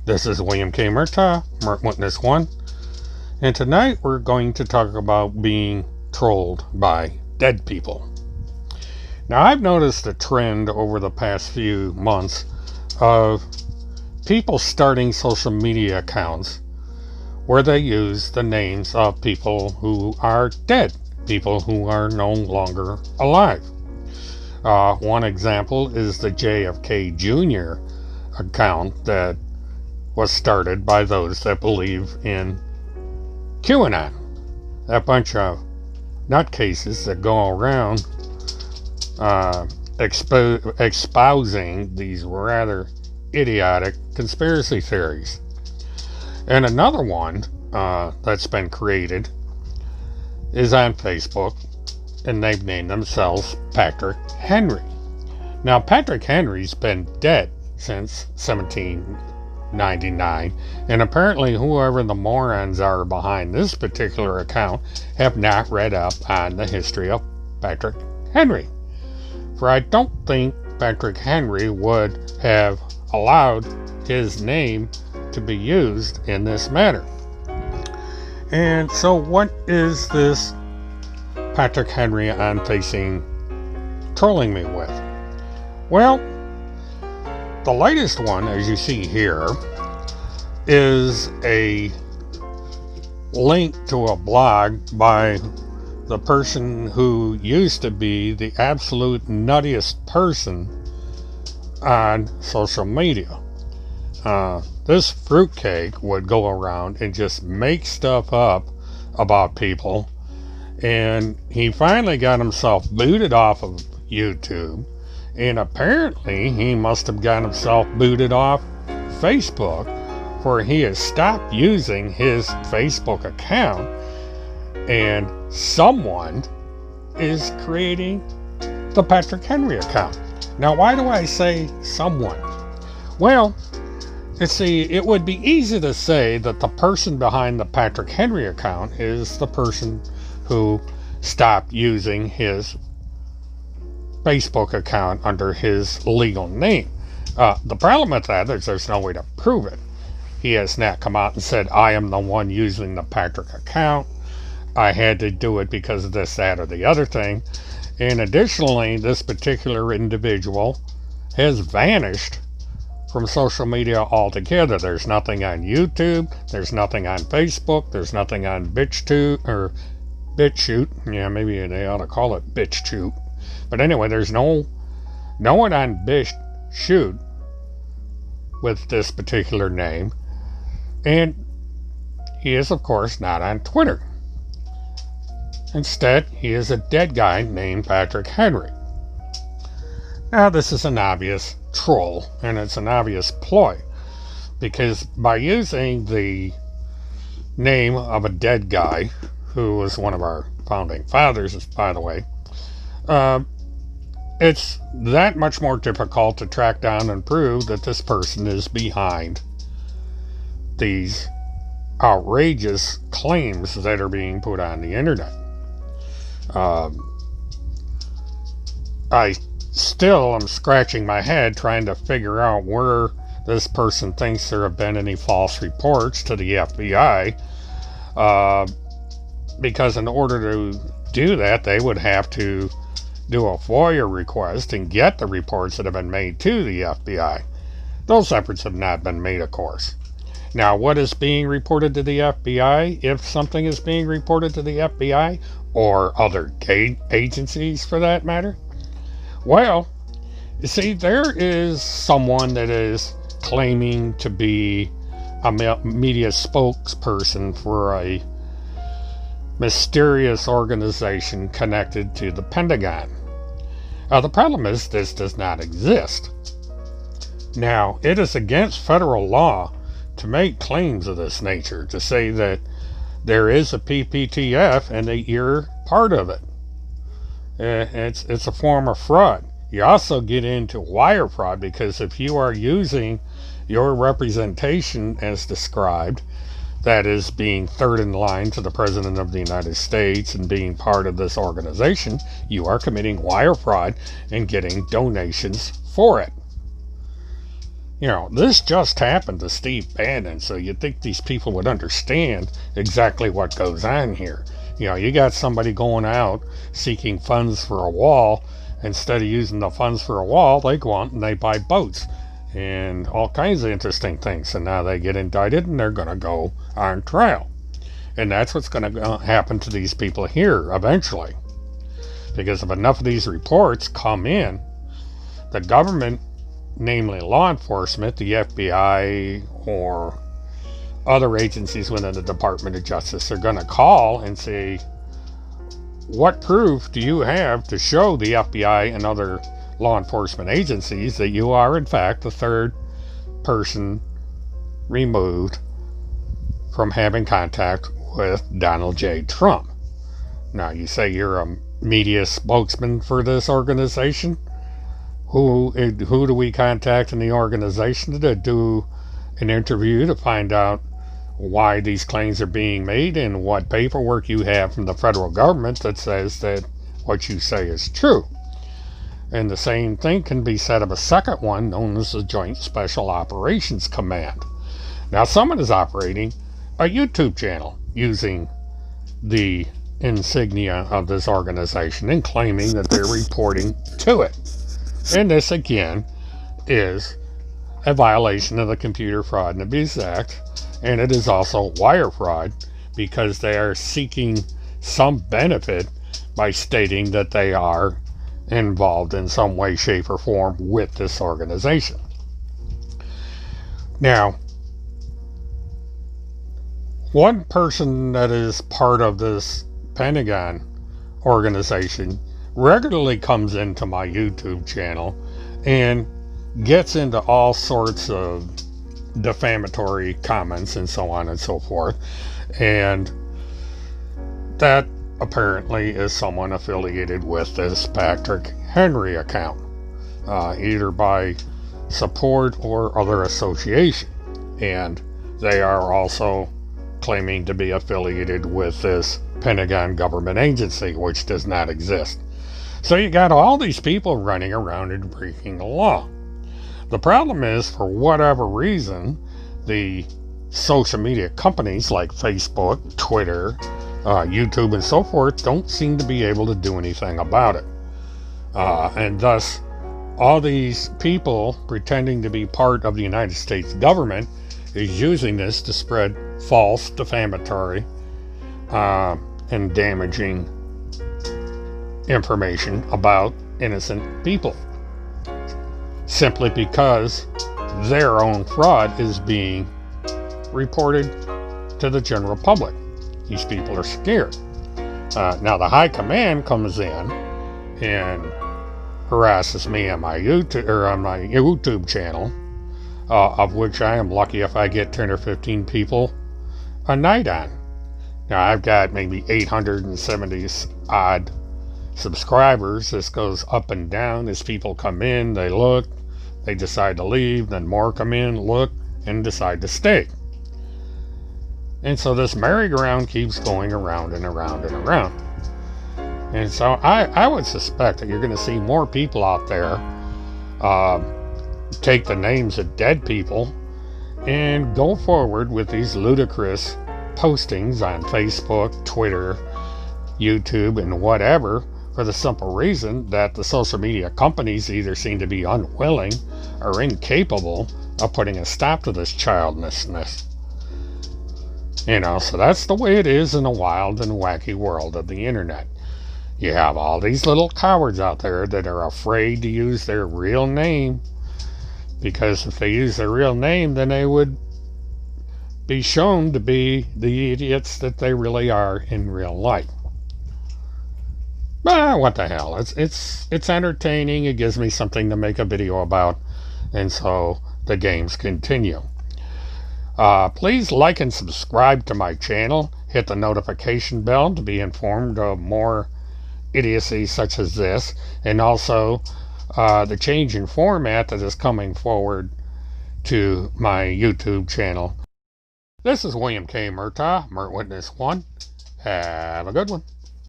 This is William K. Murtaugh, Witness 1, and tonight we're going to talk about being trolled by dead people. Now, I've noticed a trend over the past few months of people starting social media accounts where they use the names of people who are dead, people who are no longer alive. One example is the JFK Jr. account that was started by those that believe in QAnon. That bunch of nutcases that go around espousing these rather idiotic conspiracy theories. And another one that's been created is on Facebook, and they've named themselves Patrick Henry. Now, Patrick Henry's been dead since 1799, and apparently whoever the morons are behind this particular account have not read up on the history of Patrick Henry. For I don't think Patrick Henry would have allowed his name to be used in this manner. And so what is this Patrick Henry I'm facing trolling me with? Well, the latest one, as you see here, is a link to a blog by the person who used to be the absolute nuttiest person on social media. This fruitcake would go around and just make stuff up about people, and he finally got himself booted off of YouTube, and apparently he must have got himself booted off Facebook, for he has stopped using his Facebook account, and someone is creating the Patrick Henry account. Now, why do I say someone? Well, you see, it would be easy to say that the person behind the Patrick Henry account is the person who stopped using his Facebook account under his legal name. The problem with that is there's no way to prove it. He has not come out and said, I am the one using the Patrick account. I had to do it because of this, that, or the other thing. And additionally, this particular individual has vanished from social media altogether. There's nothing on YouTube, there's nothing on Facebook, there's nothing on BitChute, or BitChute. Yeah, maybe they ought to call it BitChute. But anyway, there's no one on BitChute with this particular name. And he is, of course, not on Twitter. Instead, he is a dead guy named Patrick Henry. Now, this is an obvious troll, and it's an obvious ploy, because by using the name of a dead guy, who was one of our founding fathers, by the way, it's that much more difficult to track down and prove that this person is behind these outrageous claims that are being put on the internet. I still am scratching my head trying to figure out where this person thinks there have been any false reports to the FBI, because in order to do that, they would have to do a FOIA request and get the reports that have been made to the FBI. Those efforts have not been made, of course. Now, what is being reported to the FBI, if something is being reported to the FBI, or other agencies for that matter? Well, you see, there is someone that is claiming to be a media spokesperson for a mysterious organization connected to the Pentagon. The problem is this does not exist. Now, it is against federal law to make claims of this nature, to say that there is a PPTF and that you're part of it. It's a form of fraud. You also get into wire fraud, because if you are using your representation as described, that is being third in line to the President of the United States and being part of this organization, you are committing wire fraud and getting donations for it. This just happened to Steve Bannon, so you'd think these people would understand exactly what goes on here. You got somebody going out seeking funds for a wall. Instead of using the funds for a wall, they go out and they buy boats and all kinds of interesting things. And now they get indicted and they're going to go on trial. And that's what's going to happen to these people here eventually. Because if enough of these reports come in, the government, namely law enforcement, the FBI, or other agencies within the Department of Justice, are going to call and say, what proof do you have to show the FBI and other law enforcement agencies that you are, in fact, the third person removed from having contact with Donald J. Trump? Now, you say you're a media spokesman for this organization. Who do we contact in the organization to do an interview to find out why these claims are being made and what paperwork you have from the federal government that says that what you say is true? And the same thing can be said of a second one known as the Joint Special Operations Command. Now, someone is operating a YouTube channel using the insignia of this organization and claiming that they're reporting to it. And this, again, is a violation of the Computer Fraud and Abuse Act, and it is also wire fraud because they are seeking some benefit by stating that they are involved in some way, shape, or form with this organization. Now, one person that is part of this Pentagon organization regularly comes into my YouTube channel and gets into all sorts of defamatory comments and so on and so forth. And that apparently is someone affiliated with this Patrick Henry account, either by support or other association. And they are also claiming to be affiliated with this Pentagon government agency, which does not exist. So you got all these people running around and breaking the law. The problem is, for whatever reason, the social media companies like Facebook, Twitter, YouTube, and so forth don't seem to be able to do anything about it. And thus, all these people pretending to be part of the United States government is using this to spread false, defamatory, and damaging information about innocent people, simply because their own fraud is being reported to the general public. These people are scared. Now the high command comes in and harasses me on my YouTube channel, of which I am lucky if I get 10 or 15 people a night on. Now I've got maybe 870 odd subscribers. This goes up and down as people come in, they look, they decide to leave, then more come in, look, and decide to stay. And so this merry-go-round keeps going around and around and around. And so I would suspect that you're going to see more people out there take the names of dead people and go forward with these ludicrous postings on Facebook, Twitter, YouTube, and whatever, for the simple reason that the social media companies either seem to be unwilling or incapable of putting a stop to this childishness. So that's the way it is in the wild and wacky world of the internet. You have all these little cowards out there that are afraid to use their real name, because if they use their real name, then they would be shown to be the idiots that they really are in real life. What the hell? It's entertaining. It gives me something to make a video about, and so the games continue. Please like and subscribe to my channel. Hit the notification bell to be informed of more idiocy such as this, and also the change in format that is coming forward to my YouTube channel. This is William K. Murtaugh, Mert Witness 1. Have a good one.